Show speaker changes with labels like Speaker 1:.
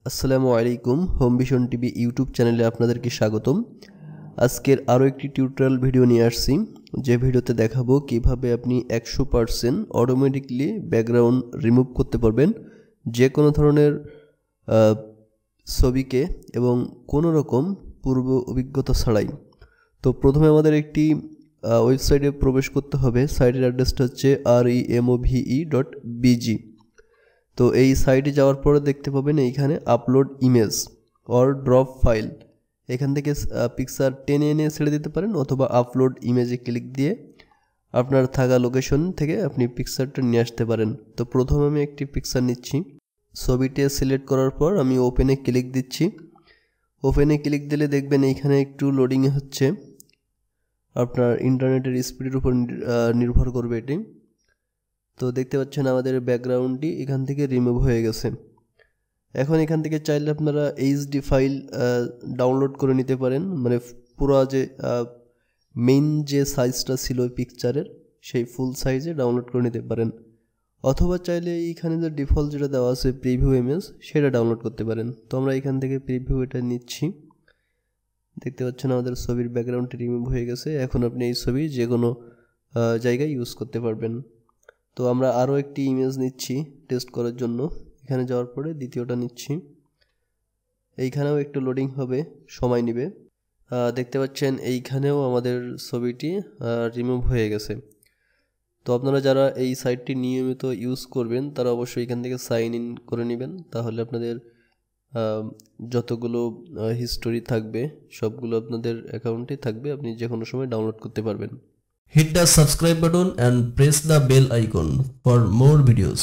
Speaker 1: আসসালামু আলাইকুম হোমভিশন TV YouTube চ্যানেলে আপনাদেরকে স্বাগতম। আজকের আরও একটি টিউটোরিয়াল ভিডিও নিয়ে আসছি, যে ভিডিওতে দেখাবো কিভাবে আপনি 100% অটোমেটিকলি ব্যাকগ্রাউন্ড রিমুভ করতে পারবেন যে কোনো ধরনের ছবিকে এবং কোনো রকম পূর্ব অভিজ্ঞতা ছাড়াই। তো প্রথমে আমাদের একটি ওয়েবসাইটে প্রবেশ করতে হবে। সাইটের অ্যাড্রেসটা হচ্ছে remove.bg। তো এই সাইটে যাওয়ার পরে দেখতে পাবেন এইখানে upload image or drop file, এখান থেকে পিকচার টেনে এনে ছেড়ে দিতে পারেন, অথবা আপলোড ইমেজে ক্লিক দিয়ে আপনার থাকা লোকেশন থেকে আপনি পিকচারটা নিয়ে আসতে পারেন। তো প্রথমে আমি একটি পিকচার নিচ্ছি, ছবিটি সিলেক্ট করার পর আমি ওপেনে ক্লিক দিচ্ছি। ওপেনে ক্লিক দিলে দেখবেন এইখানে একটু লোডিংয়ে হচ্ছে, আপনার ইন্টারনেটের স্পিডের উপর নির্ভর করবে এটি। তো দেখতে পাচ্ছেন আমাদের ব্যাকগ্রাউন্ডটি এখান থেকে রিমুভ হয়ে গেছে। এখন এখান থেকে চাইলে আপনারা এইচডি ফাইল ডাউনলোড করে নিতে পারেন, মানে পুরো যে মেইন যে সাইজটা ছিল পিকচারের সেই ফুল সাইজে ডাউনলোড করে নিতে পারেন, অথবা চাইলে এইখানে যে ডিফল্ট যেটা দেওয়া আছে প্রিভিউ ইমেজ সেটা ডাউনলোড করতে পারেন। তো আমরা এখান থেকে প্রিভিউ এটা নিচ্ছি। দেখতে পাচ্ছেন আমাদের ছবির ব্যাকগ্রাউন্ডটি রিমুভ হয়ে গেছে। এখন আপনি এই ছবি যে কোনো জায়গায় ইউজ করতে পারবেন। তো আমরা আরও একটি ইমেজ নিচ্ছি টেস্ট করার জন্য। এখানে যাওয়ার পরে দ্বিতীয়টা নিচ্ছি, এইখানেও একটু লোডিং হবে, সময় নেবে। দেখতে পাচ্ছেন এইখানেও আমাদের ছবিটি রিমুভ হয়ে গেছে। তো আপনারা যারা এই সাইটটি নিয়মিত ইউজ করবেন তারা অবশ্যই এখান থেকে সাইন ইন করে নেবেন, তাহলে আপনাদের যতগুলো হিস্টোরি থাকবে সবগুলো আপনাদের অ্যাকাউন্টে থাকবে, আপনি যে কোনো সময় ডাউনলোড করতে পারবেন।
Speaker 2: Hit the subscribe button and press the bell icon for more videos.